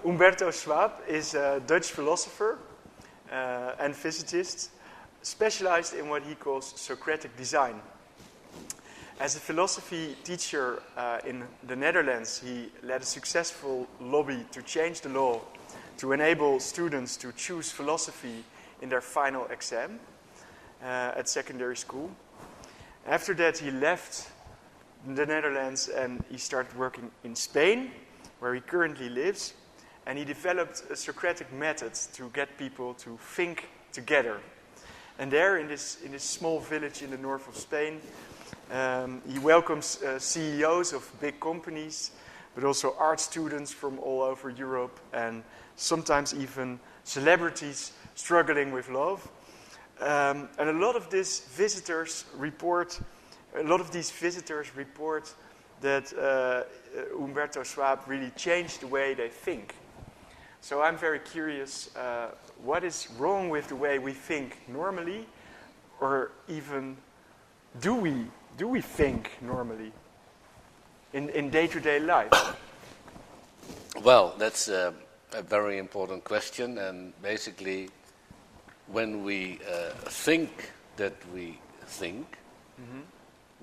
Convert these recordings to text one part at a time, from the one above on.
Humberto Schwab is a Dutch philosopher and physicist specialized in what he calls Socratic Design. As a philosophy teacher in the Netherlands, he led a successful lobby to change the law to enable students to choose philosophy in their final exam at secondary school. After that, he left the Netherlands and he started working in Spain, where he currently lives, and he developed a Socratic method to get people to think together. And there, in this small village in the north of Spain, he welcomes CEOs of big companies, but also art students from all over Europe, and sometimes even celebrities struggling with love. And a lot of these visitors report that Humberto Schwab really changed the way they think. So I'm very curious, what is wrong with the way we think normally, or even do we think normally in day-to-day life? Well, that's a very important question, and basically when we think that we think,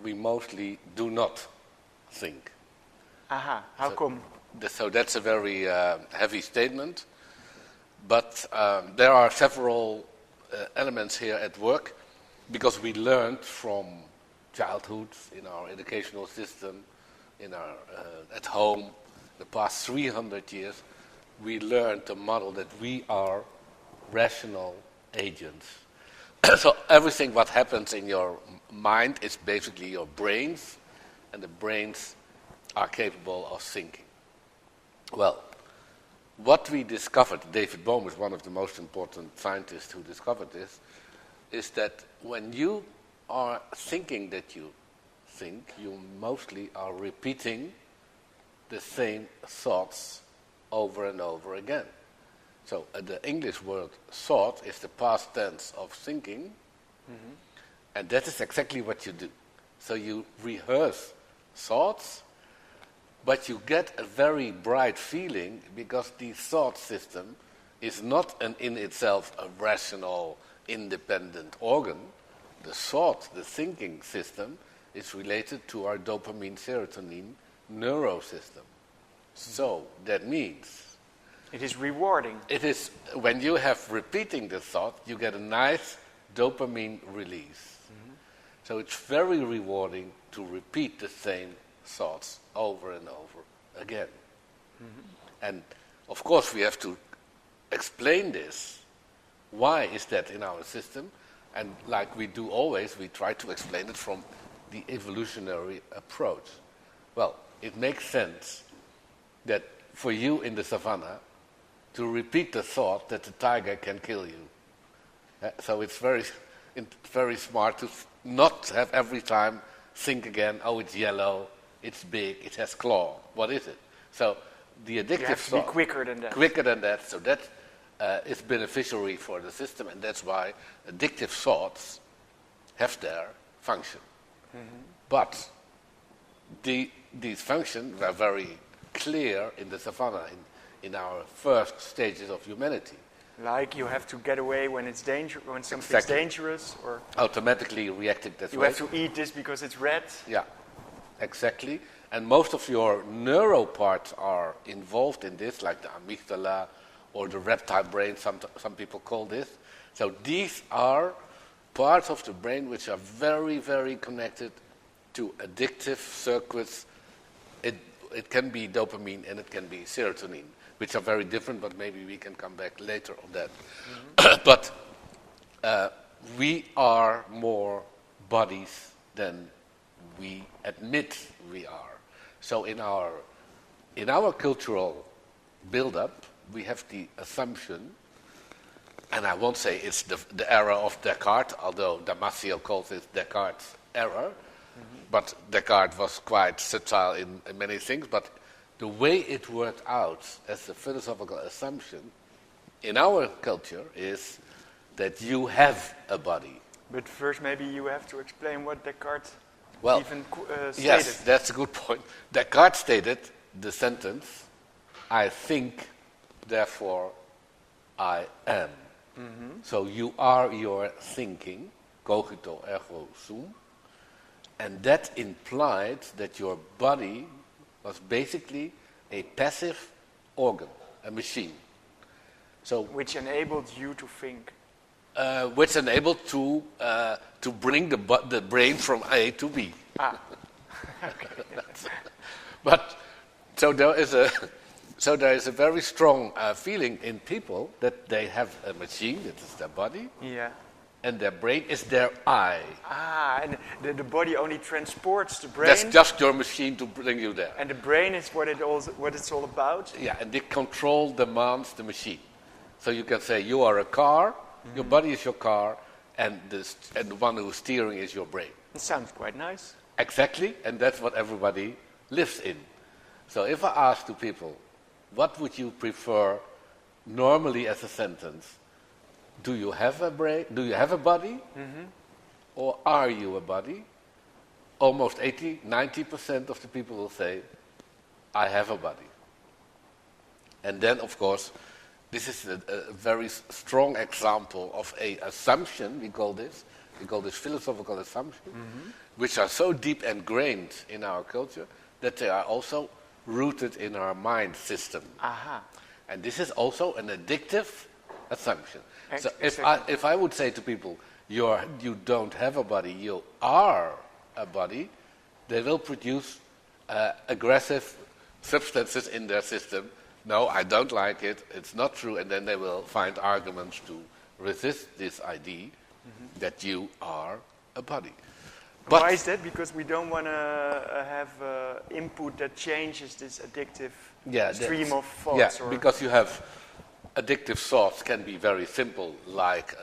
we mostly do not think. Aha, how come? So that's a very heavy statement, but there are several elements here at work, because we learned from childhood in our educational system, in our at home, the past 300 years, we learned the model that we are rational agents. So everything what happens in your mind is basically your brains, and the brains are capable of thinking. Well, what we discovered, David Bohm is one of the most important scientists who discovered this, is that when you are thinking that you think, you mostly are repeating the same thoughts over and over again. So the English word thought is the past tense of thinking, and that is exactly what you do. So you rehearse thoughts, but you get a very bright feeling, because the thought system is not in itself a rational, independent organ. The thought, the thinking system, is related to our dopamine serotonin neurosystem. So that means it is rewarding. It is when you have repeating the thought, you get a nice dopamine release. So it's very rewarding to repeat the same thoughts over and over again. And of course we have to explain this. Why is that in our system? And like we do always, we try to explain it from the evolutionary approach. Well, it makes sense that for you in the savannah to repeat the thought that the tiger can kill you. So it's very smart to not have every time think again, oh, it's yellow, it's big, it has claw. What is it? So the addictive you have to thought, be quicker than that. Quicker than that. So that is beneficiary for the system, and that's why addictive thoughts have their function. But these functions were very clear in the savannah, in our first stages of humanity. Like you have to get away when it's when something's dangerous, or automatically reacting that way. You have to eat this because it's red. Yeah, exactly. And most of your neuro parts are involved in this, like the amygdala or the reptile brain, some people call this. So these are parts of the brain which are very, very connected to addictive circuits. It can be dopamine and it can be serotonin, which are very different, but maybe we can come back later on that. But we are more bodies than we admit we are. So in our cultural build-up, we have the assumption, and I won't say it's the era of Descartes, although Damasio calls it Descartes' error, but Descartes was quite subtle in many things, but the way it worked out as a philosophical assumption in our culture is that you have a body. But first maybe you have to explain what Descartes even stated. Yes, that's a good point. Descartes stated the sentence, I think therefore I am. So you are your thinking, cogito ergo sum, and that implied that your body was basically a passive organ, a machine. So Which enabled you to think. which enabled to bring the brain from A to B. Ah, But so there is a very strong feeling in people that they have a machine, that is their body, yeah. and their brain is their I. Ah, and the body only transports the brain. That's just your machine to bring you there. And the brain is what it's all about. Yeah, and the control demands the machine. So you can say you are a car, your body is your car, and the one who's steering is your brain. It sounds quite nice. Exactly, and that's what everybody lives in. So if I ask to people, what would you prefer normally as a sentence? Do you have a brain? Do you have a body? Or are you a body? Almost 90% of the people will say, I have a body. And then, of course, this is a very strong example of an assumption, we call this philosophical assumption, which are so deep ingrained in our culture that they are also rooted in our mind system. Aha. And this is also an addictive assumption. So Exactly. if I would say to people, you don't have a body, you are a body, they will produce aggressive substances in their system. No, I don't like it, it's not true, and then they will find arguments to resist this idea that you are a body. But why is that? Because we don't want to have input that changes this addictive stream of thoughts. Yeah, because you have addictive thoughts can be very simple, like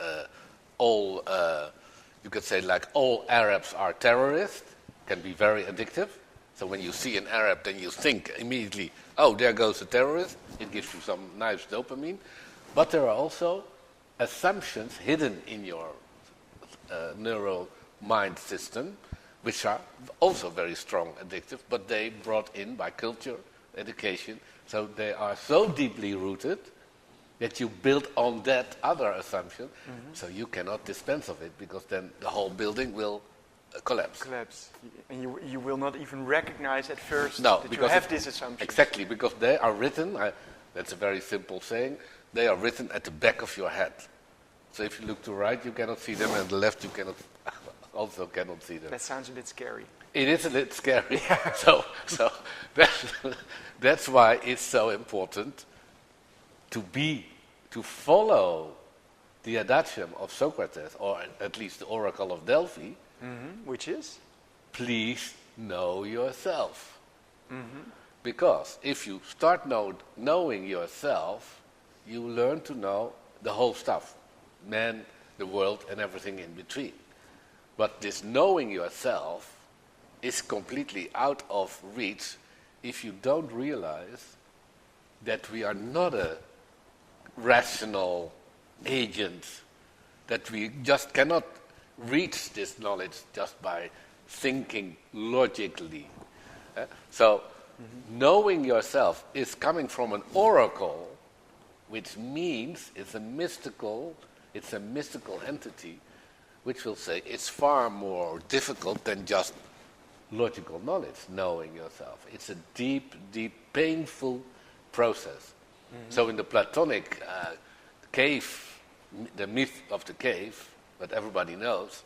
you could say like all Arabs are terrorists, can be very addictive. So when you see an Arab, then you think immediately, oh, there goes a terrorist. It gives you some nice dopamine. But there are also assumptions hidden in your neural mind system, which are also very strong addictive, but they brought in by culture, education. So they are so deeply rooted that you build on that other assumption, so you cannot dispense of it, because then the whole building will collapse. And you will not even recognize at first No, that you because have this assumption. Exactly, because they are written, that's a very simple saying, they are written at the back of your head. So if you look to the right, you cannot see them, and the left, you also cannot see them. That sounds a bit scary. It is a bit scary. So that's why it's so important to follow the adagium of Socrates, or at least the oracle of Delphi, Which is? please know yourself. Because if you start knowing yourself, you learn to know the whole stuff, man, the world, and everything in between. But this knowing yourself is completely out of reach if you don't realize that we are not a rational agent, that we just cannot reach this knowledge just by thinking logically. So knowing yourself is coming from an oracle, which means it's a mystical entity, which will say it's far more difficult than just logical knowledge, knowing yourself. It's a deep, painful process. So in the Platonic cave, the myth of the cave, that everybody knows,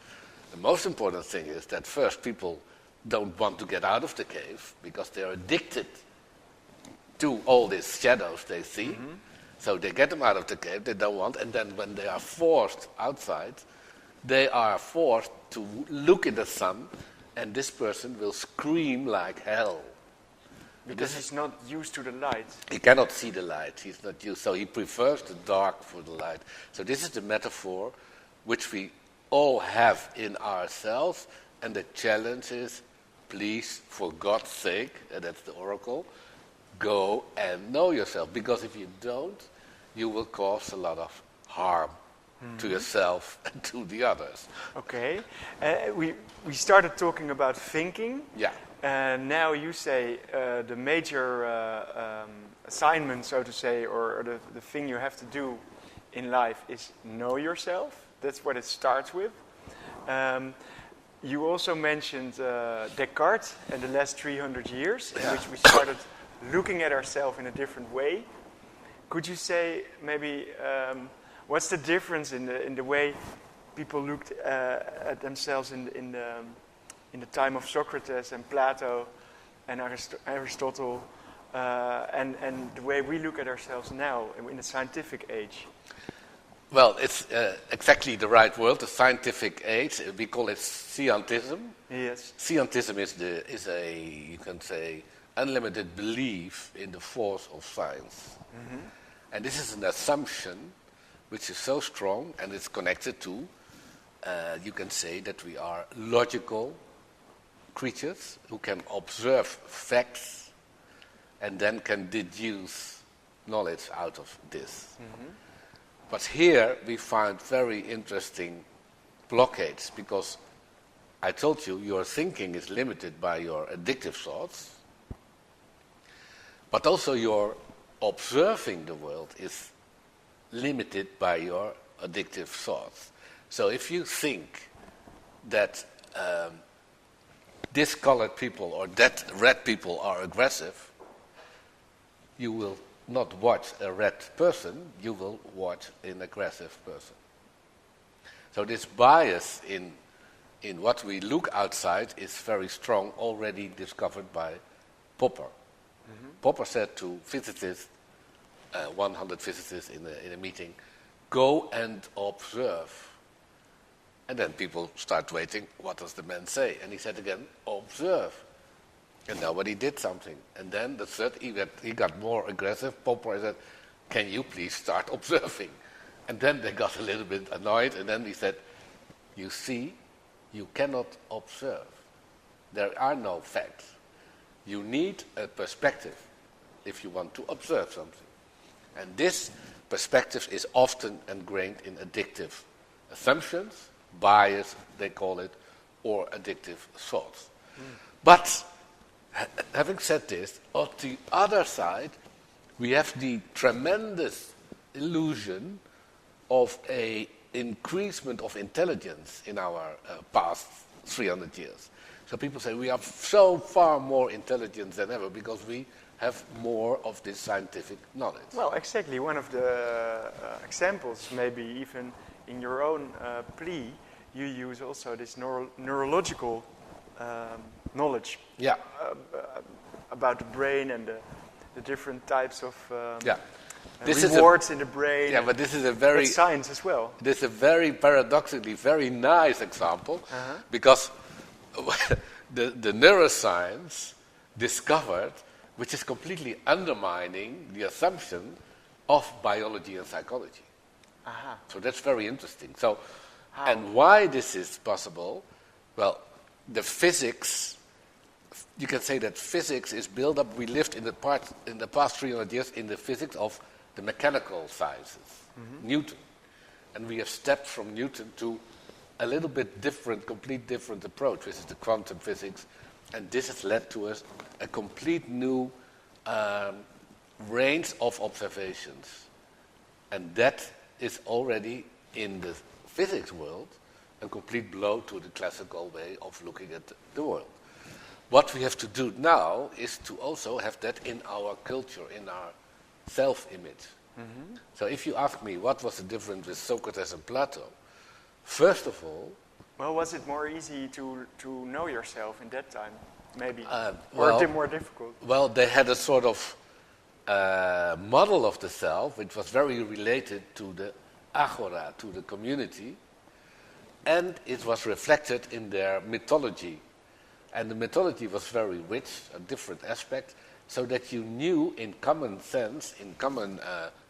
the most important thing is that first people don't want to get out of the cave because they're addicted to all these shadows they see. So they get them out of the cave, they don't want, and then when they are forced outside, they are forced to look in the sun, and this person will scream like hell. Because he's not used to the light. He cannot see the light, he's not used, so he prefers the dark for the light. So this is the metaphor which we all have in ourselves, and the challenge is, please, for God's sake, and that's the oracle, go and know yourself, because if you don't, you will cause a lot of harm to yourself and to the others. Okay. We started talking about thinking. Yeah. And now you say the major assignment, so to say, or the thing you have to do in life is know yourself. That's what it starts with. You also mentioned Descartes and the last 300 years, in which we started looking at ourselves in a different way. Could you say maybe what's the difference in the way people looked at themselves in the time of Socrates and Plato and Aristotle, and the way we look at ourselves now in the scientific age? Well, it's exactly the right word, the scientific age. We call it scientism. Yes. Scientism is a, you can say, unlimited belief in the force of science. Mm-hmm. And this is an assumption which is so strong, and it's connected to, you can say that we are logical creatures who can observe facts and then can deduce knowledge out of this. Mm-hmm. But here we find very interesting blockades, because I told you your thinking is limited by your addictive thoughts, but also your observing the world is limited by your addictive thoughts. So if you think that this colored people or that red people are aggressive, you will not watch a red person, you will watch an aggressive person. So this bias in what we look outside is very strong, already discovered by Popper. Mm-hmm. Popper said to physicists, 100 physicists in a meeting, go and observe. And then people start waiting, what does the man say? And he said again, observe. And nobody did something. And then the third, he got more aggressive. Popper said, can you please start observing? And then they got a little bit annoyed, and then he said, you see, you cannot observe. There are no facts. You need a perspective if you want to observe something. And this perspective is often ingrained in addictive assumptions, bias, they call it, or addictive thoughts. But having said this, on the other side, we have the tremendous illusion of an increasement of intelligence in our past 300 years. So people say we are so far more intelligent than ever because we have more of this scientific knowledge. Well, exactly. One of the examples, maybe even in your own plea, you use also this neurological knowledge about the brain and the different types of rewards in the brain. Yeah, but this is a very science as well. This is a very paradoxically very nice example, because the neuroscience discovered, which is completely undermining the assumption of biology and psychology. So that's very interesting. So, and why this is possible? Well, the physics. You can say that physics is built up. We lived in the past 300 years in the physics of the mechanical sciences, Newton, and we have stepped from Newton to a little bit different, complete different approach, which is the quantum physics, and this has led to us a complete new range of observations, and that is already in the physics world a complete blow to the classical way of looking at the world. What we have to do now is to also have that in our culture, in our self-image. So if you ask me what was the difference with Socrates and Plato, first of all... Well, was it more easy to know yourself in that time, maybe? Or more difficult? Well, they had a sort of model of the self, which was very related to the agora, to the community, and it was reflected in their mythology. And the mythology was very rich, a different aspect, so that you knew in common sense, in common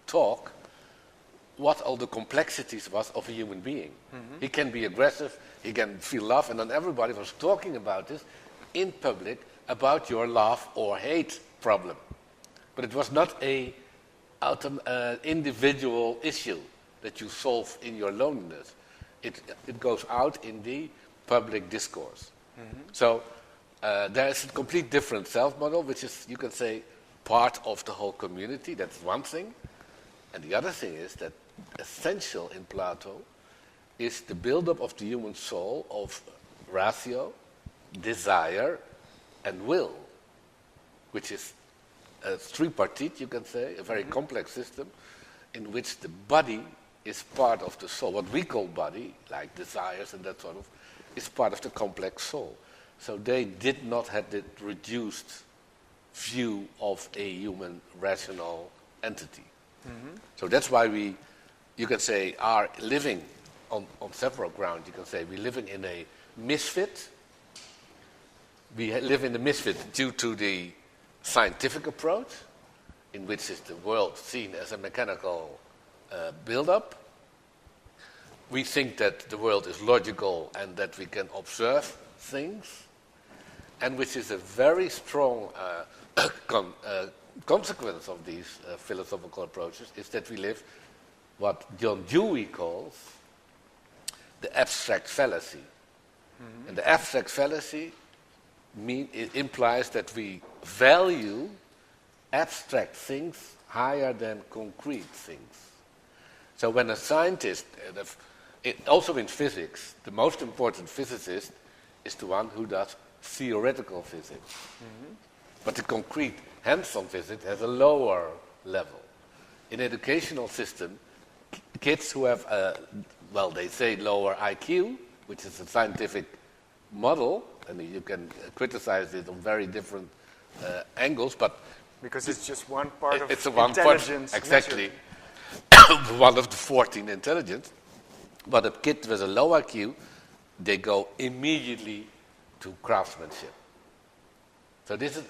talk, what all the complexities was of a human being. He can be aggressive, he can feel love, and then everybody was talking about this in public, about your love or hate problem. But it was not a individual issue that you solve in your loneliness. It goes out in the public discourse. So there is a complete different self model, which is, you can say, part of the whole community. That's one thing. And the other thing is that essential in Plato is the build-up of the human soul of ratio, desire, and will, which is a tripartite, you can say, a very complex system in which the body is part of the soul. What we call body, like desires and that sort of, is part of the complex soul. So they did not have the reduced view of a human rational entity. So that's why we, you can say, are living on several grounds. You can say we're living in a misfit. We live in the misfit due to the scientific approach, in which is the world seen as a mechanical build-up. We think that the world is logical and that we can observe things, and which is a very strong consequence of these philosophical approaches is that we live what John Dewey calls the abstract fallacy. And the abstract fallacy it implies that we value abstract things higher than concrete things. So when a scientist, also in physics, the most important physicist is the one who does theoretical physics. But the concrete, hands-on physics has a lower level. In educational system, kids who have, they say lower IQ, which is a scientific model, and you can criticize it on very different angles, but because it's just one part of it's one intelligence. Part, exactly. One of the 14 intelligence. But a kid with a low IQ, they go immediately to craftsmanship. So this is,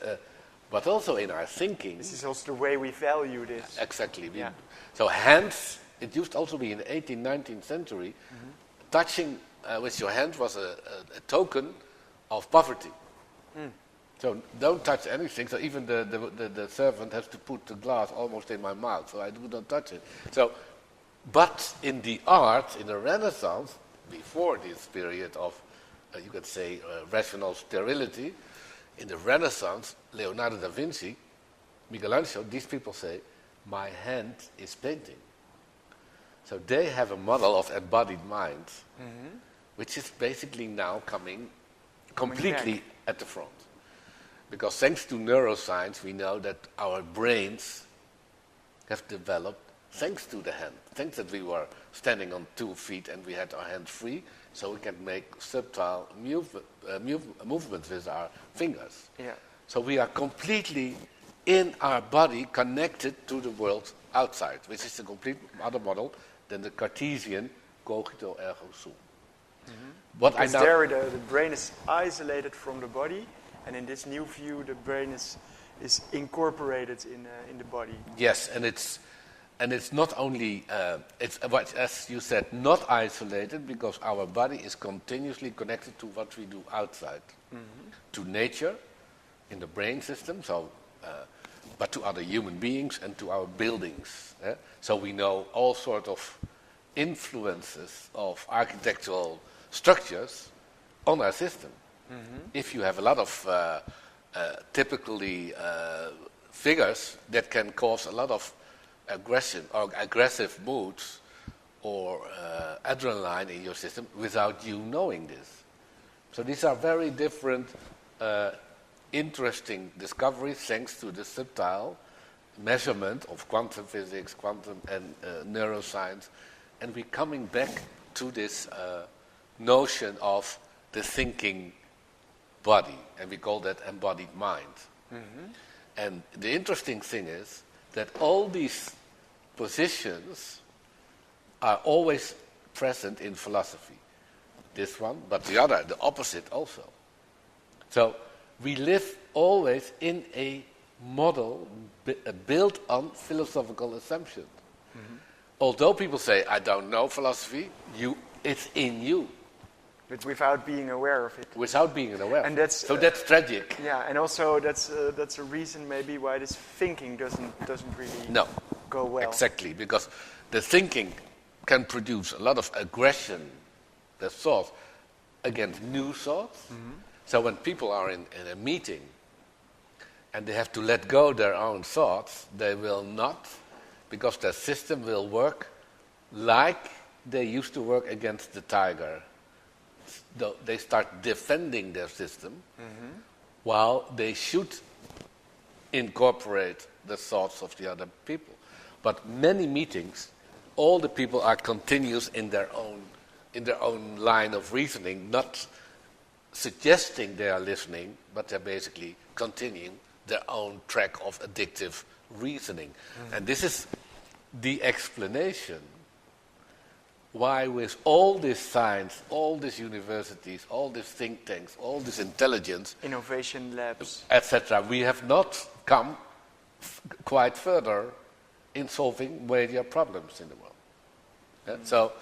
but also in our thinking. This is also the way we value this. Exactly. So hence, it used to also be in the 18th, 19th century, touching with your hand was a token of poverty. So don't touch anything. So even the servant has to put the glass almost in my mouth, so I do not touch it. So, but in the arts, in the Renaissance, before this period of, you could say, rational sterility, in the Renaissance, Leonardo da Vinci, Michelangelo, these people say, my hand is painting. So they have a model of embodied mind, which is basically now coming completely at the front. Because thanks to neuroscience, we know that our brains have developed thanks to the hand. Thanks that we were standing on 2 feet and we had our hands free, so we can make subtle movements with our fingers. So we are completely in our body connected to the world outside, which is a complete other model than the Cartesian cogito ergo sum. Because there the brain is isolated from the body, and in this new view the brain is incorporated in the body. Yes, and it's not only, it's as you said, not isolated, because our body is continuously connected to what we do outside, to nature, in the brain system, so, but to other human beings and to our buildings. So we know all sorts of influences of architectural structures on our system. If you have a lot of typically figures that can cause a lot of aggression or aggressive moods or adrenaline in your system without you knowing this. So these are very different, interesting discoveries thanks to the subtle measurement of quantum physics, quantum and neuroscience, and we're coming back to this notion of the thinking body, and we call that embodied mind. And the interesting thing is that all these positions are always present in philosophy. This one, but the other, the opposite also. So we live always in a model built on philosophical assumptions. Although people say, I don't know philosophy, it's in you. But without being aware of it. Without being aware. And that's that's tragic. Yeah, and also that's a reason maybe why this thinking doesn't really go well. Exactly, because the thinking can produce a lot of aggression, the thought, against new thoughts, So when people are in a meeting and they have to let go their own thoughts, they will not, because their system will work like they used to work against the tiger. They start defending their system, while they should incorporate the thoughts of the other people. But many meetings, all the people are continuous in their own line of reasoning, not suggesting they are listening, but they're basically continuing their own track of addictive reasoning. And this is the explanation why, with all this science, all these universities, all these think tanks, all this intelligence, innovation labs, etc., we have not come quite further in solving major problems in the world. Yeah? So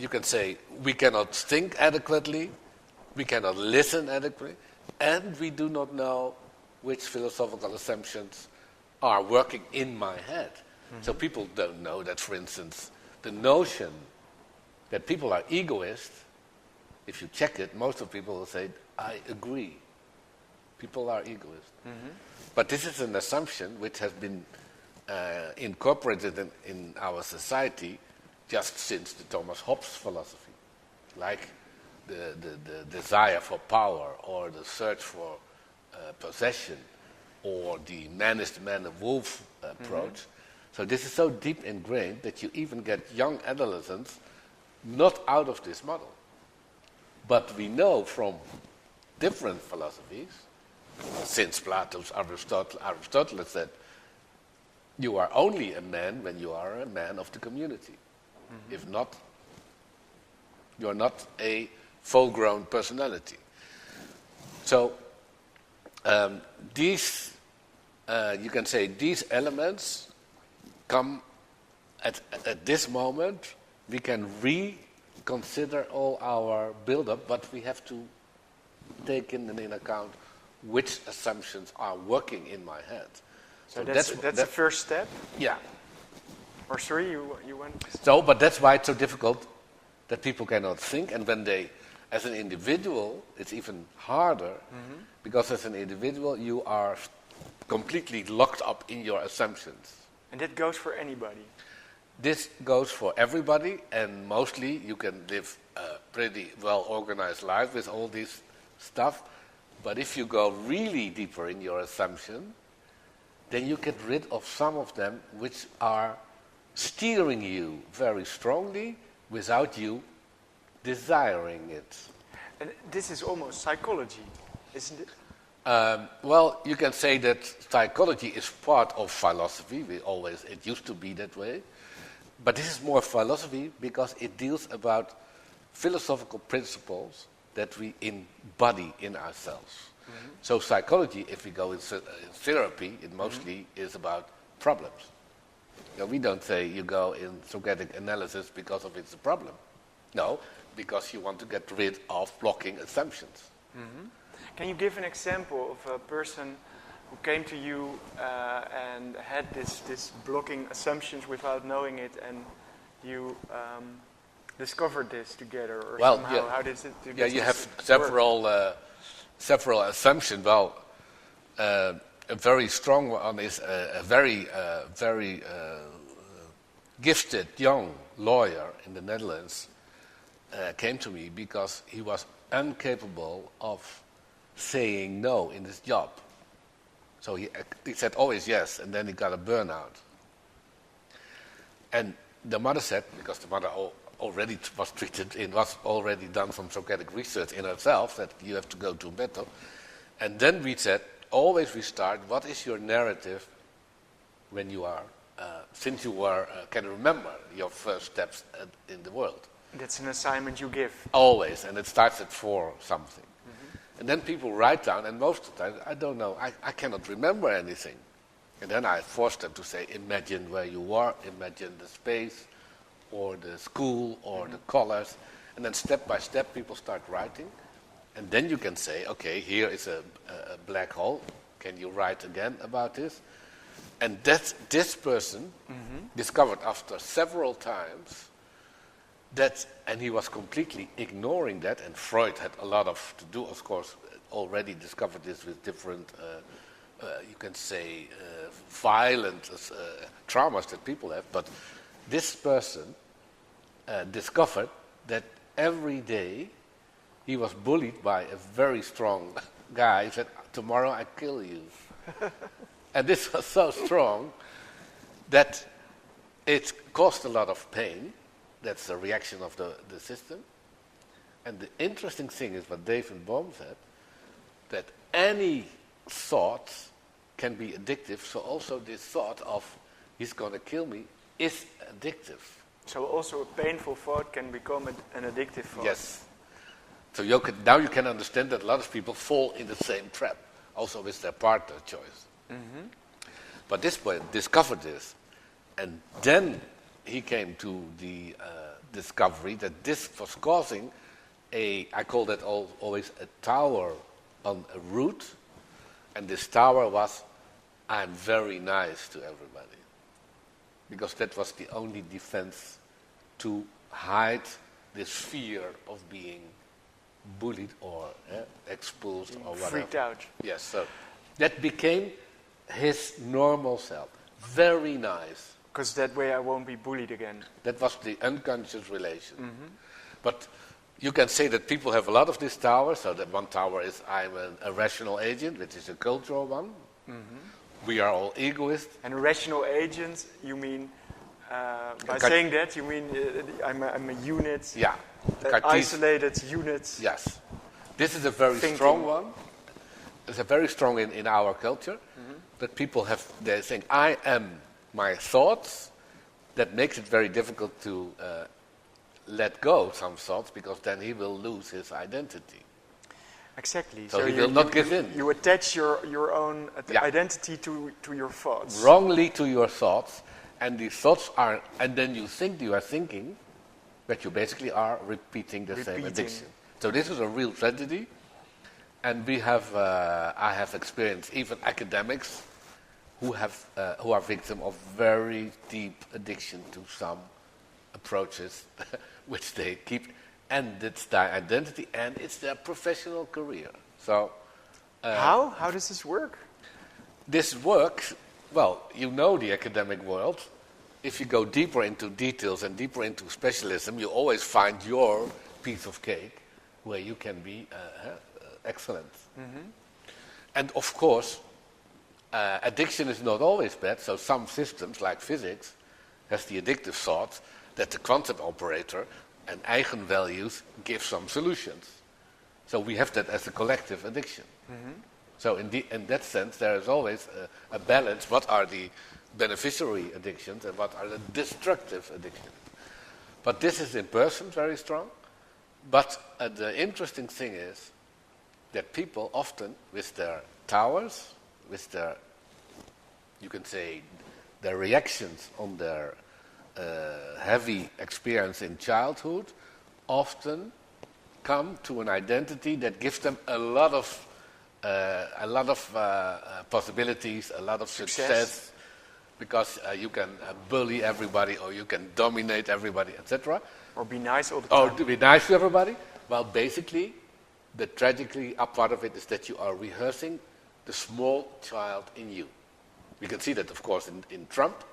you can say we cannot think adequately, we cannot listen adequately, and we do not know which philosophical assumptions are working in my head. So people don't know that, for instance, the notion that people are egoists, if you check it, most of people will say, I agree. People are egoists. But this is an assumption which has been incorporated in our society just since the Thomas Hobbes philosophy, like the desire for power, or the search for possession, or the man is the man, the wolf approach. So this is so deep ingrained that you even get young adolescents not out of this model. But we know from different philosophies, since Plato's Aristotle has said, you are only a man when you are a man of the community. If not, you are not a full-grown personality. So these, you can say, these elements come at this moment. We can reconsider all our build-up, but we have to take in account which assumptions are working in my head. So that's the first step? Yeah. Or sorry, you went... So, but that's why it's so difficult that people cannot think, and when they, as an individual, it's even harder, because as an individual you are completely locked up in your assumptions. And that goes for anybody? This goes for everybody, and mostly you can live a pretty well-organized life with all this stuff, but if you go really deeper in your assumption, then you get rid of some of them which are steering you very strongly without you desiring it. And this is almost psychology, isn't it? Well, you can say that psychology is part of philosophy. It used to be that way. But this is more philosophy because it deals about philosophical principles that we embody in ourselves. So psychology, if we go in therapy, it mostly is about problems. Now, we don't say you go in Socratic analysis because of it's a problem. No, because you want to get rid of blocking assumptions. Can you give an example of a person who came to you and had this blocking assumptions without knowing it, and you discovered this together, or somehow? Yeah. How does it? Yeah, you have several assumptions. Well, a very strong one is a very gifted young lawyer in the Netherlands came to me because he was incapable of saying no in his job. So he said always yes, and then he got a burnout. And the mother said, because the mother already was treated, it was already done some Socratic research in herself, that you have to go to Humberto. And then we said, always we start, what is your narrative when you are, since you were, can remember your first steps in the world? That's an assignment you give. Always, and it starts at 4 something. And then people write down, and most of the time, I don't know, I cannot remember anything. And then I forced them to say, imagine where you are, imagine the space, or the school, or the colors. And then step by step, people start writing. And then you can say, okay, here is a black hole. Can you write again about this? And this person discovered after several times and he was completely ignoring that, and Freud had a lot to do, of course, already discovered this with different, you can say, violent traumas that people have, but this person discovered that every day he was bullied by a very strong guy. He said, tomorrow I kill you. And this was so strong that it caused a lot of pain. That's the reaction of the system. And the interesting thing is what Dave and Bohm said, that any thought can be addictive. So also this thought of he's going to kill me is addictive. So also a painful thought can become an addictive thought. Yes. So now you can understand that a lot of people fall in the same trap, also with their partner choice. Mm-hmm. But this boy discovered this, and then he came to the discovery that this was causing I call that always a tower on a root, and this tower was, I'm very nice to everybody. Because that was the only defense to hide this fear of being bullied or expulsed or whatever. Freaked out. Yes, so that became his normal self. Very nice. Because that way I won't be bullied again. That was the unconscious relation. Mm-hmm. But you can say that people have a lot of these towers. So that one tower is I'm a rational agent, which is a cultural one. Mm-hmm. We are all egoists. And a rational agent, you mean, by saying that, you mean I'm a unit, yeah, isolated unit. Yes. This is a very strong one. It's a very strong in our culture, mm-hmm. that people they think, I am my thoughts. That makes it very difficult to let go some thoughts, because then he will lose his identity. Exactly. So he will not give in. You attach your own identity to your thoughts. Wrongly to your thoughts, and these thoughts are, and then you think you are thinking, but you basically are repeating the same addiction. So this is a real tragedy, and I have experienced even academics who are victim of very deep addiction to some approaches, which they keep, and it's their identity and it's their professional career. So, how does this work? This works. Well, you know the academic world. If you go deeper into details and deeper into specialism, you always find your piece of cake where you can be excellent. Mm-hmm. And of course, addiction is not always bad. So some systems, like physics, has the addictive thought that the quantum operator and eigenvalues give some solutions. So we have that as a collective addiction. Mm-hmm. So in that sense, there is always a balance. What are the beneficiary addictions and what are the destructive addictions? But this is in person very strong. But the interesting thing is that people often, with their towers, with their, you can say, their reactions on their heavy experience in childhood, often come to an identity that gives them a lot of possibilities, a lot of success, because you can bully everybody, or you can dominate everybody, etc. Or be nice all the time. Or to be nice to everybody. Well, basically, the tragically up part of it is that you are rehearsing the small child in you. We can see that, of course, in Trump,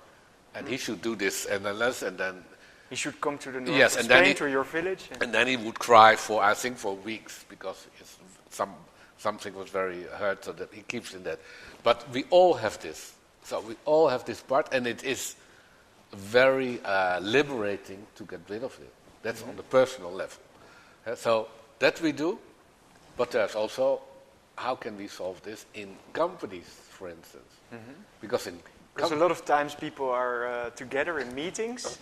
and he should do this MLS, and then he should come to the north of Spain, to your village. And then he would cry for weeks, because something was very hurt, so that he keeps in that. But we all have this. So we all have this part, and it is very liberating to get rid of it. That's on the personal level. So that we do, but there's also, how can we solve this in companies, for instance? Mm-hmm. Because a lot of times people are together in meetings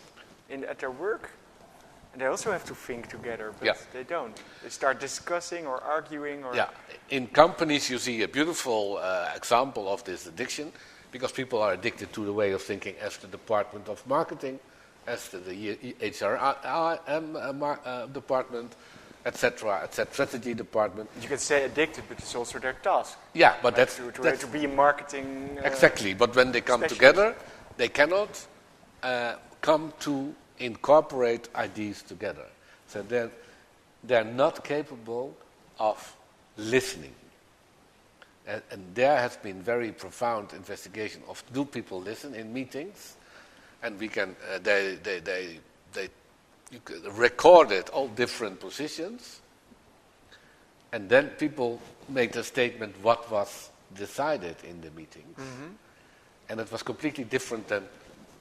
at their work, and they also have to think together, but they don't. They start discussing or arguing. Or in companies you see a beautiful example of this addiction, because people are addicted to the way of thinking as the department of marketing, as the HRM department, etc., strategy department. You can say addicted, but it's also their task. Yeah, but that's to be in marketing. Exactly, but when they come together, they cannot come to incorporate ideas together. So they're not capable of listening. And there has been very profound investigation of do people listen in meetings, and we can you can record it all different positions, and then people made a statement what was decided in the meetings, and it was completely different than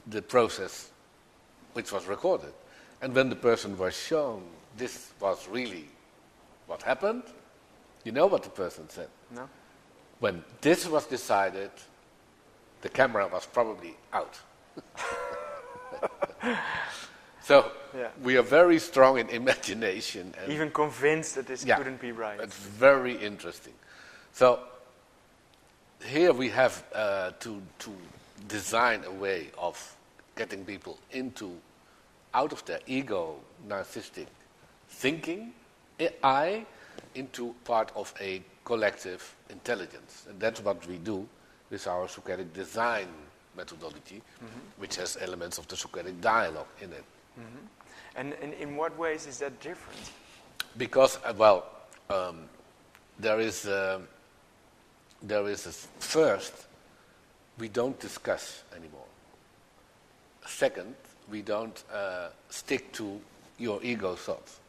the process which was recorded. And when the person was shown this was really what happened, you know what the person said? No. When this was decided, the camera was probably out. So we are very strong in imagination. And even convinced that this couldn't be right. It's very interesting. So here we have to design a way of getting people out of their ego, narcissistic thinking, into part of a collective intelligence. And that's what we do with our Socratic Design methodology, which has elements of the Socratic dialogue in it. And in what ways is that different? Because, there is first, we don't discuss anymore. Second, we don't stick to your ego thoughts.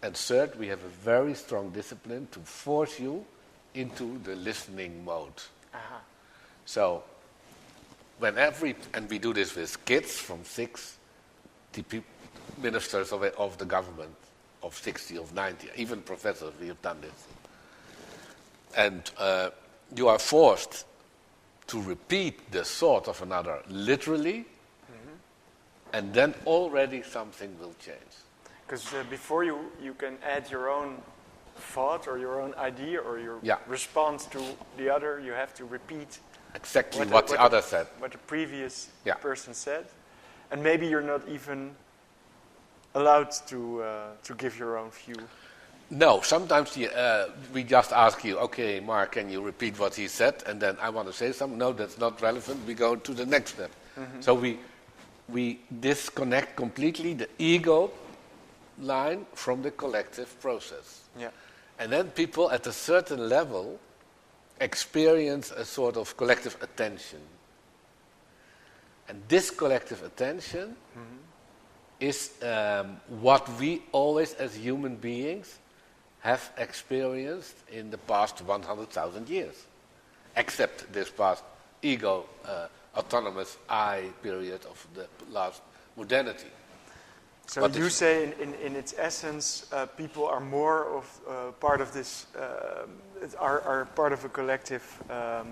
And third, we have a very strong discipline to force you into the listening mode. So, and we do this with kids from 6, ministers of the government of 60, of 90, even professors, we have done this. And you are forced to repeat the thought of another literally, and then already something will change. Because before you can add your own thought or your own idea or your response to the other, you have to repeat exactly what the other said. What the previous person said. And maybe you're not even allowed to give your own view. No, sometimes we just ask you, okay, Marc, can you repeat what he said? And then I want to say something. No, that's not relevant. We go to the next step. So we disconnect completely the ego line from the collective process. And then people at a certain level experience a sort of collective attention. And this collective attention is what we always as human beings have experienced in the past 100,000 years. Except this past ego autonomous I period of the last modernity. So you say in its essence, people are more of part of this, are part of a collective, part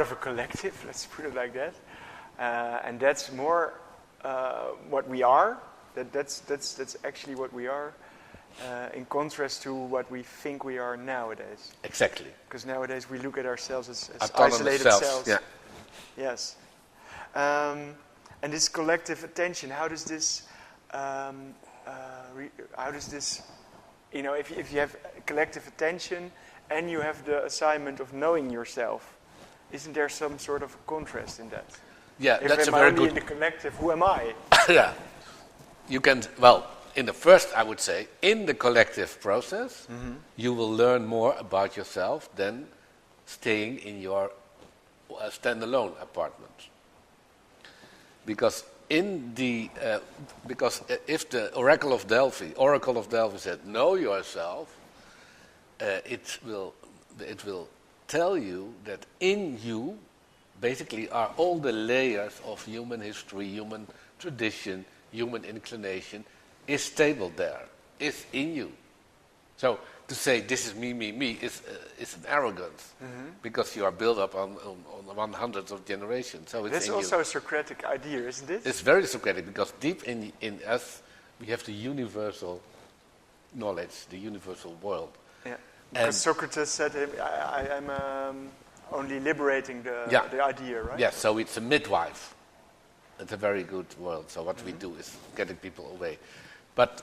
of a collective, let's put it like that. And that's more what we are, that's actually what we are, in contrast to what we think we are nowadays. Exactly. Because nowadays we look at ourselves as autonomous isolated cells. Yeah. Yes. And this collective attention, how does this, if you have collective attention and you have the assignment of knowing yourself, isn't there some sort of contrast in that? Yeah, if that's a I'm very only good. In the collective, who am I? Yeah, you can. In the first, I would say, in the collective process, you will learn more about yourself than staying in your standalone apartment. Because if the Oracle of Delphi said know yourself, it will tell you that in you basically are all the layers of human history, human tradition, human inclination is stable there, is in you. So to say this is me is an arrogance, because you are built up on 100 of generations. So it's That's in also you. a Socratic idea, isn't it? It's very Socratic, because deep in us we have the universal knowledge, the universal world. Yeah. Because Socrates said, I'm only liberating the idea, right? Yes, so it's a midwife. It's a very good world. So what we do is getting people away. But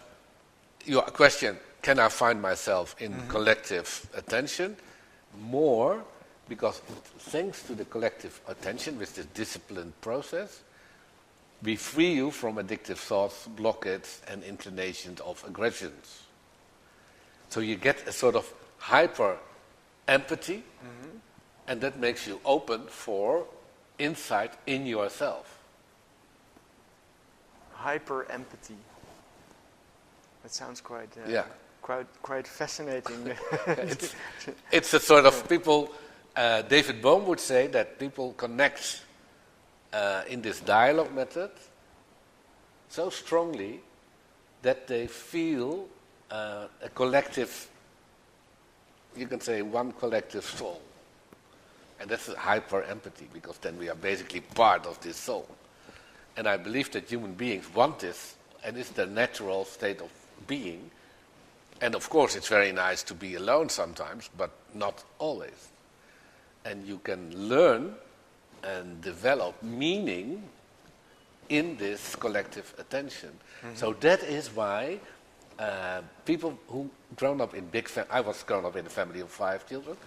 your question, can I find myself in collective attention? More, because thanks to the collective attention with this disciplined process, we free you from addictive thoughts, blockades, and inclinations of aggressions. So you get a sort of hyper empathy, and that makes you open for insight in yourself. Hyper empathy. That sounds quite quite fascinating. It's a sort of people. David Bohm would say that people connect in this dialogue method so strongly that they feel a collective. You can say one collective soul, and that's a hyper empathy, because then we are basically part of this soul. And I believe that human beings want this, and it's their natural state of being. And of course, it's very nice to be alone sometimes, but not always. And you can learn and develop meaning in this collective attention. So that is why people who grown up in I was grown up in a family of 5 children,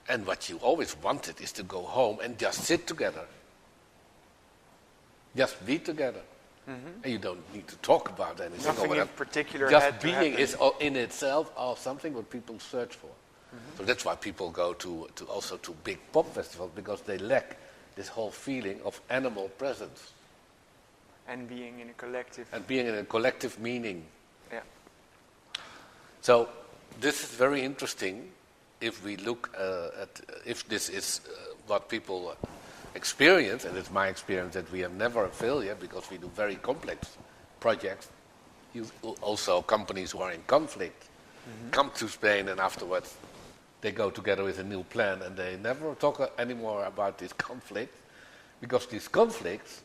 and what you always wanted is to go home and just sit together. Just be together. And you don't need to talk about anything. Nothing in particular. Just being is in itself something what people search for. So that's why people go to big pop festivals, because they lack this whole feeling of animal presence. And being in a collective. And being in a collective meaning. Yeah. So this is very interesting if we look at if this is what people experience, and it's my experience that we are never a failure because we do very complex projects. Also, companies who are in conflict come to Spain, and afterwards they go together with a new plan, and they never talk anymore about this conflict, because these conflicts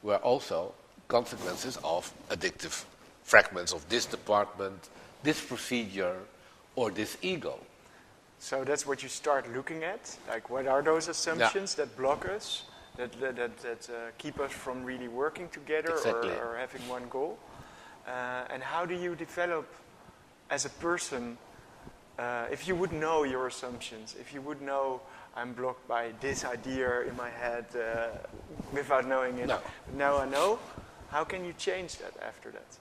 were also consequences of addictive fragments of this department, this procedure, or this ego. So that's what you start looking at. Like, what are those assumptions that block us, that keep us from really working together or having one goal? And how do you develop as a person, if you would know your assumptions, if you would know I'm blocked by this idea in my head without knowing it, now I know, how can you change that after that?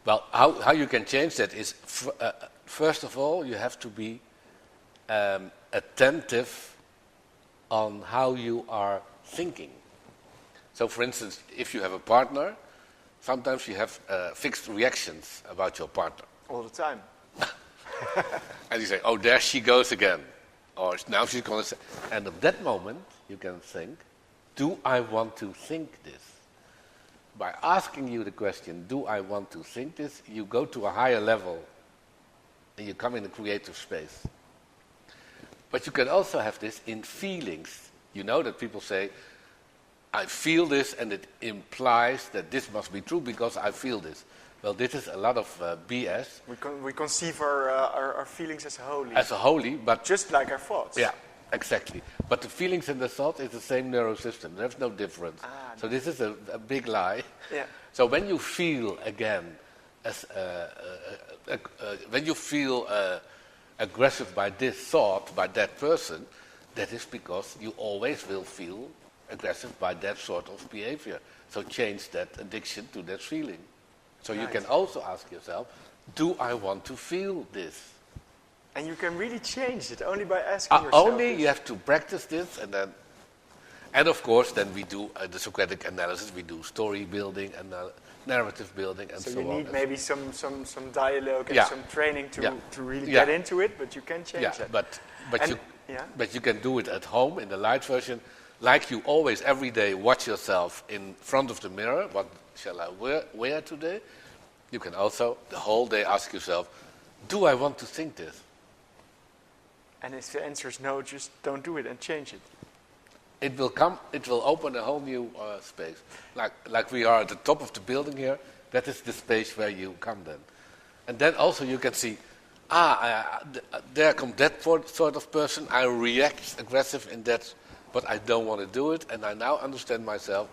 Well, how you can change that is, first of all, you have to be attentive on how you are thinking. So, for instance, if you have a partner, sometimes you have fixed reactions about your partner. All the time. And you say, oh, there she goes again. Or now she's going to say. And at that moment, you can think, do I want to think this? By asking you the question, do I want to think this, you go to a higher level and you come in a creative space. But you can also have this in feelings. You know that people say, I feel this, and it implies that this must be true because I feel this. Well, this is a lot of BS. We conceive our feelings as holy. As a holy, but... Just like our thoughts. Yeah, exactly. But the feelings and the thoughts is the same nervous system. There's no difference. So this is a big lie. Yeah. So when you feel, again, when you feel aggressive by this thought, by that person, that is because you always will feel aggressive by that sort of behavior. So change that addiction to that feeling. So you can also ask yourself, do I want to feel this? And you can really change it only by asking yourself. Only you have to practice this, and of course then we do the Socratic analysis, we do story building and narrative building and so on. So you need maybe some dialogue and some training to really get into it, but you can change that. But you can do it at home in the light version, like you always every day watch yourself in front of the mirror. What shall I wear today? You can also the whole day ask yourself, do I want to think this? And if the answer is no, just don't do it and change it. It will open a whole new space. Like we are at the top of the building here, that is the space where you come then. And then also you can see, there comes that sort of person, I react aggressive in that, but I don't want to do it, and I now understand myself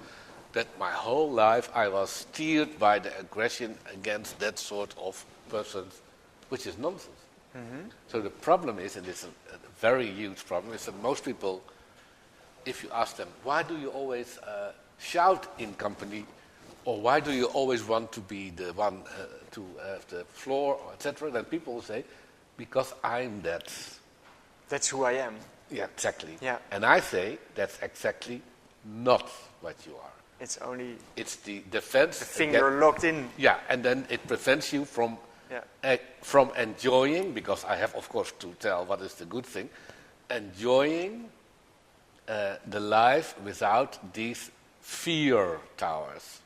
that my whole life I was steered by the aggression against that sort of person, which is nonsense. So the problem is, and it's a very huge problem, is that most people, if you ask them, why do you always shout in company, or why do you always want to be the one to have the floor, etc.? Then people will say, because I'm that. That's who I am. Yeah, exactly. Yeah. And I say that's exactly not what you are. It's only It's the defense. the thing you're locked in. Yeah, and then it prevents you from enjoying, because I have, of course, to tell what is the good thing, enjoying the life without these fear towers,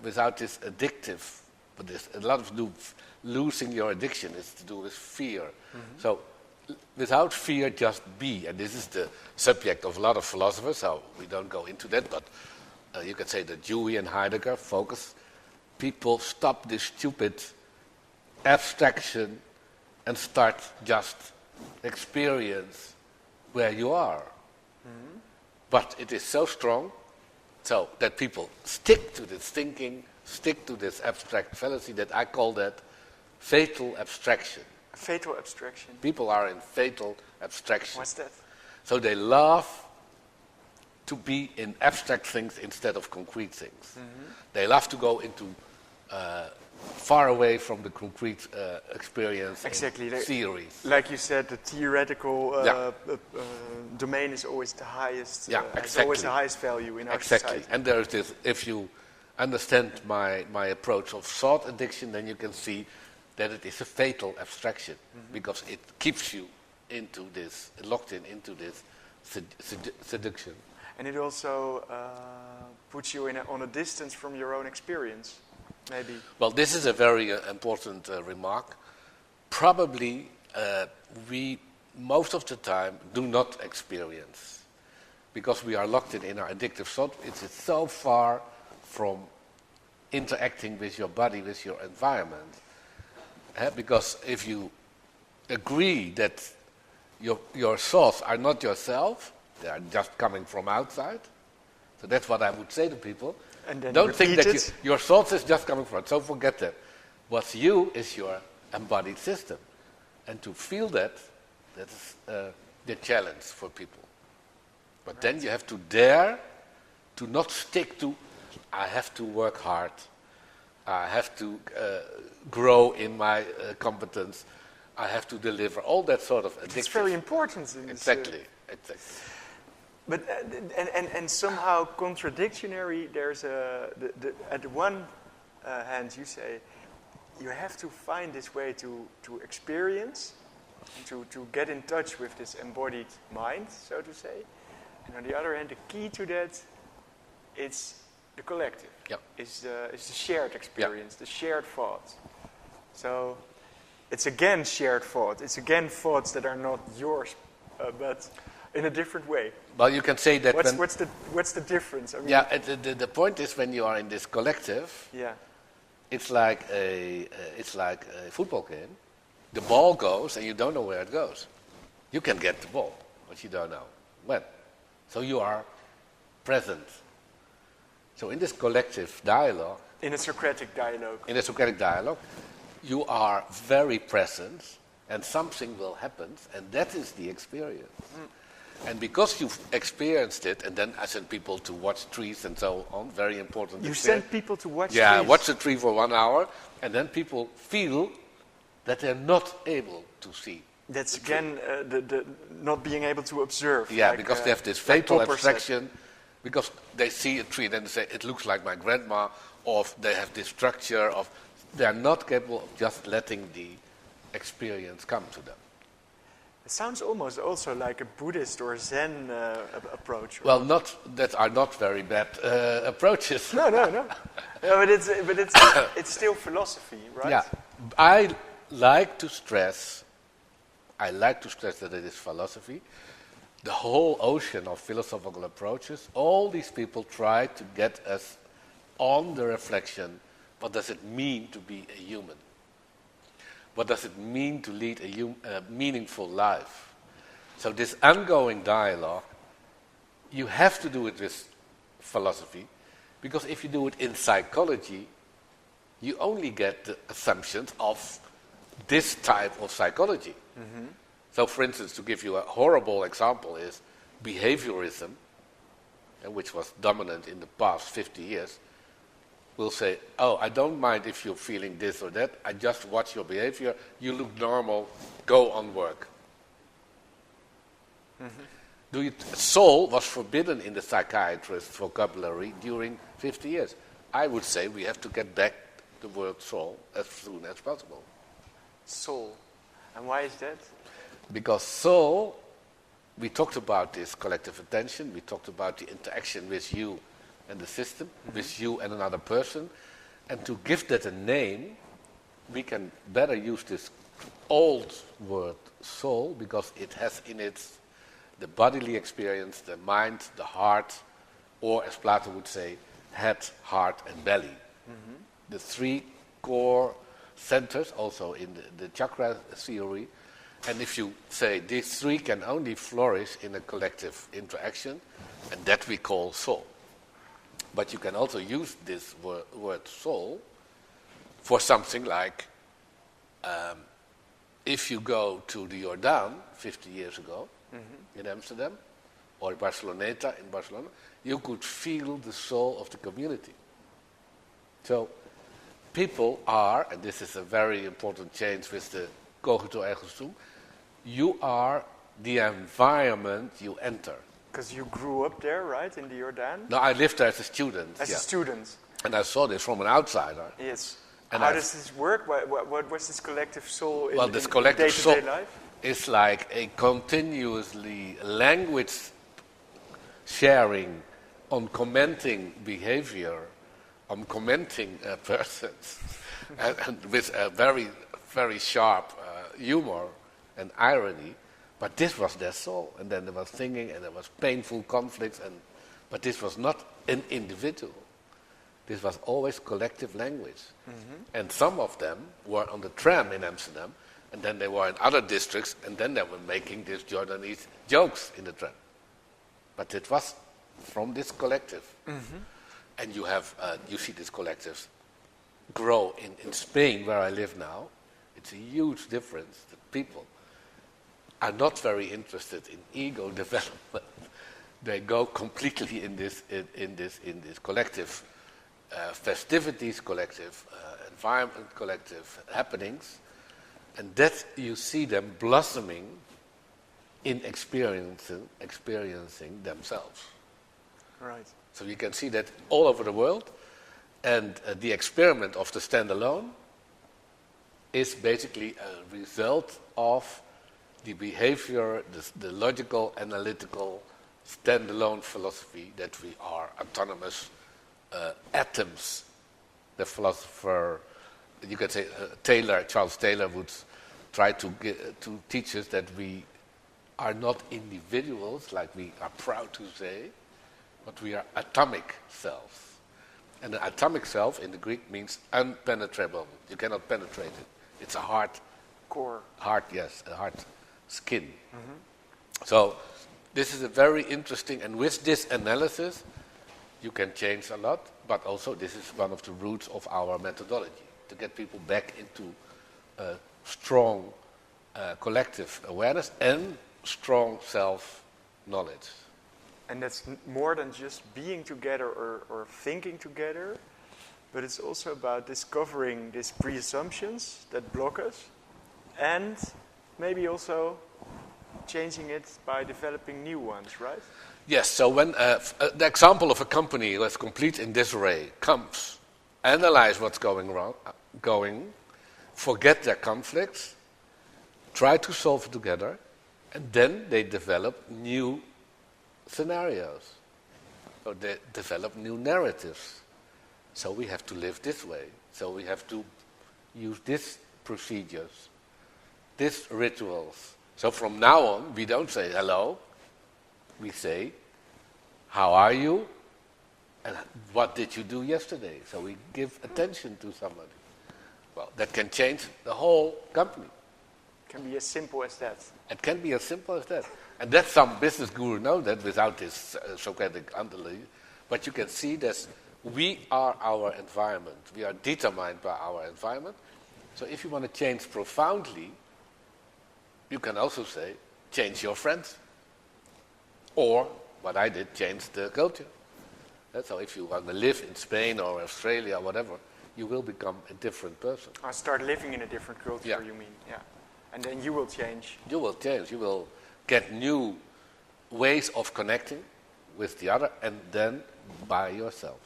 without this addictive. But there's a lot of losing your addiction is to do with fear. Mm-hmm. So without fear, just be. And this is the subject of a lot of philosophers, so we don't go into that, but you can say that Dewey and Heidegger focus. People stop this stupid abstraction and start just experience where you are. Mm-hmm. But it is so strong so that people stick to this thinking, stick to this abstract fallacy that I call that fatal abstraction. Fatal abstraction. People are in fatal abstraction. What's that? So they love to be in abstract things instead of concrete things. Mm-hmm. They love to go into far away from the concrete experience. Exactly. Theories. Like you said, the theoretical domain is always the highest. Exactly. Has always the highest value in our society. And there is this. If you understand my approach of thought addiction, then you can see that it is a fatal abstraction, mm-hmm. because it keeps you into this, locked into this seduction. And it also puts you on a distance from your own experience, maybe. Well, this is a very important remark. Probably we, most of the time, do not experience, because we are locked in our addictive thought. It's so far from interacting with your body, with your environment. Because if you agree that your thoughts are not yourself, they are just coming from outside. So that's what I would say to people. And then don't think that your thoughts is just coming from it. So forget that. What's you is your embodied system. And to feel that is the challenge for people. But right. Then you have to dare to not stick to, I have to work hard. I have to grow in my competence. I have to deliver. All that sort of addiction. It's very important. Exactly. But and somehow contradictory. There's at one hand you say you have to find this way to experience, to get in touch with this embodied mind, so to say. And on the other hand, the key to that, it's the collective. Yep. Is the shared experience, the shared thought. So it's again shared thought. It's again thoughts that are not yours, but in a different way. Well, you can say that. What's the difference? I mean, the point is when you are in this collective. Yeah. It's like a football game. The ball goes and you don't know where it goes. You can get the ball, but you don't know when. So you are present. So in this collective dialogue. In a Socratic dialogue. You are very present, and something will happen, and that is the experience. Mm. And because you've experienced it, and then I send people to watch trees and so on, very important. You send people to watch trees? Yeah, watch a tree for 1 hour, and then people feel that they're not able to see. That's again the not being able to observe. Yeah, like, because they have this fatal abstraction, because they see a tree and then they say, it looks like my grandma, or they have this structure of, they're not capable of just letting the experience come to them. It sounds almost also like a Buddhist or Zen approach. Well, that are not very bad approaches. No, but it's still philosophy, right? Yeah, I like to stress that it is philosophy. The whole ocean of philosophical approaches, all these people try to get us on the reflection, what does it mean to be a human? What does it mean to lead a meaningful life? So this ongoing dialogue, you have to do it with philosophy, because if you do it in psychology, you only get the assumptions of this type of psychology. Mm-hmm. So for instance, to give you a horrible example is behaviorism, which was dominant in the past 50 years. will say, oh, I don't mind if you're feeling this or that. I just watch your behavior. You look normal. Go on work. Soul was forbidden in the psychiatrist vocabulary during 50 years. I would say we have to get back the word soul as soon as possible. Soul. And why is that? Because soul, we talked about this collective attention, we talked about the interaction with you and the system, with you and another person, and to give that a name, we can better use this old word soul because it has in it the bodily experience, the mind, the heart, or as Plato would say, head, heart, and belly. The three core centers, also in the chakra theory. And if you say these three can only flourish in a collective interaction, and that we call soul. But you can also use this word soul for something like, if you go to the Jordan 50 years ago in Amsterdam, or Barceloneta in Barcelona, you could feel the soul of the community. So people are, and this is a very important change with the cogito ergo sum, you are the environment you enter. Because you grew up there, right, in the Jordan? No, I lived there as a student. As a student? And I saw this from an outsider. Yes. And how does this work? What was this collective soul in this collective day-to-day soul life? is like a continuously language sharing on commenting behavior, on commenting persons, and with a very, very sharp humor and irony. But this was their soul. And then there was singing and there was painful conflicts. But this was not an individual. This was always collective language. And some of them were on the tram in Amsterdam, and then they were in other districts, and then they were making these Jordanese jokes in the tram. But it was from this collective. And you see these collectives grow in Spain, where I live now. It's a huge difference. The people are not very interested in ego development. They go completely in this collective festivities, collective environment, collective happenings, and that you see them blossoming in experiencing themselves. Right. So you can see that all over the world, and the experiment of the standalone is basically a result of the behavior, the logical, analytical, standalone philosophy that we are autonomous atoms. The philosopher, you could say, Charles Taylor would try to teach us that we are not individuals, like we are proud to say, but we are atomic selves. And an atomic self in the Greek means unpenetrable. You cannot penetrate it. It's a hard core. Hard, yes, a hard skin. So this is a very interesting, and with this analysis, you can change a lot, but also this is one of the roots of our methodology, to get people back into strong collective awareness and strong self-knowledge. And that's more than just being together or thinking together, but it's also about discovering these pre-assumptions that block us, and maybe also changing it by developing new ones, right? Yes, so when the example of a company that's complete in disarray comes, analyze what's going wrong, forget their conflicts, try to solve it together, and then they develop new scenarios. So they develop new narratives. So we have to live this way. So we have to use these procedures, these rituals. So from now on, we don't say hello. We say, how are you? And what did you do yesterday? So we give attention to somebody. Well, that can change the whole company. It can be as simple as that. It can be as simple as that. And that some business guru know that without this Socratic underlay. But you can see that we are our environment. We are determined by our environment. So if you want to change profoundly, you can also say, change your friends. Or, what I did, change the culture. So if you want to live in Spain or Australia or whatever, you will become a different person. Or start living in a different culture, Yeah. you mean? Yeah. And then you will change. You will change. You will get new ways of connecting with the other and then by yourself.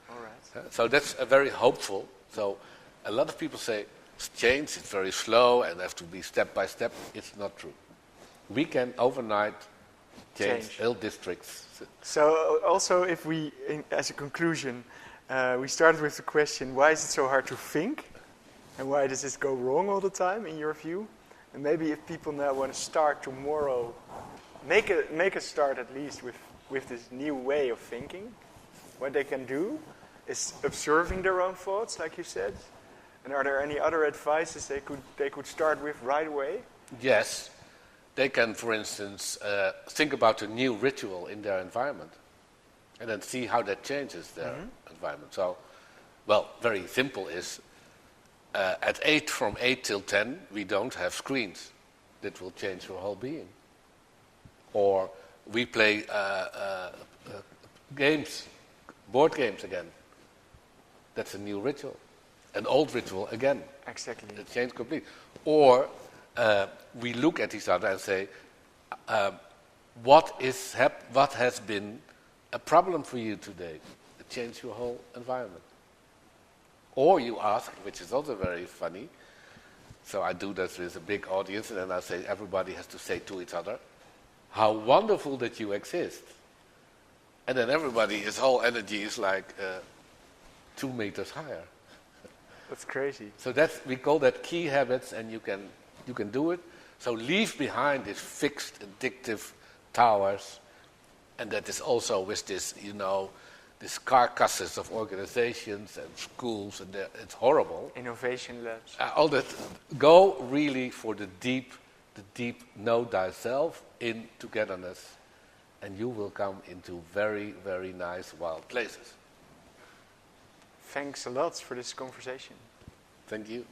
All right. So that's a very hopeful. So a lot of people say change is very slow and have to be step by step. It's not true. We can overnight change whole districts. So also if we, as a conclusion, we started with the question, why is it so hard to think? And why does this go wrong all the time, in your view? And maybe if people now want to start tomorrow, make a start at least with this new way of thinking. What they can do is observing their own thoughts, like you said. And are there any other advices they could start with right away? Yes. They can, for instance, think about a new ritual in their environment and then see how that changes their environment. So, well, very simple is from 8 till 10, we don't have screens. That will change your whole being. Or we play games, board games again. That's a new ritual. An old ritual again. Exactly. It changed completely. Or we look at each other and say, what has been a problem for you today? It changed your whole environment. Or you ask, which is also very funny, so I do that with a big audience, and then I say, everybody has to say to each other, how wonderful that you exist. And then his whole energy is like 2 meters higher. That's crazy. So we call that key habits, and you can do it. So leave behind these fixed, addictive towers, and that is also with this, these carcasses of organizations and schools, and it's horrible. Innovation labs. All that. Go really for the deep know thyself in togetherness, and you will come into very, very nice wild places. Thanks a lot for this conversation. Thank you.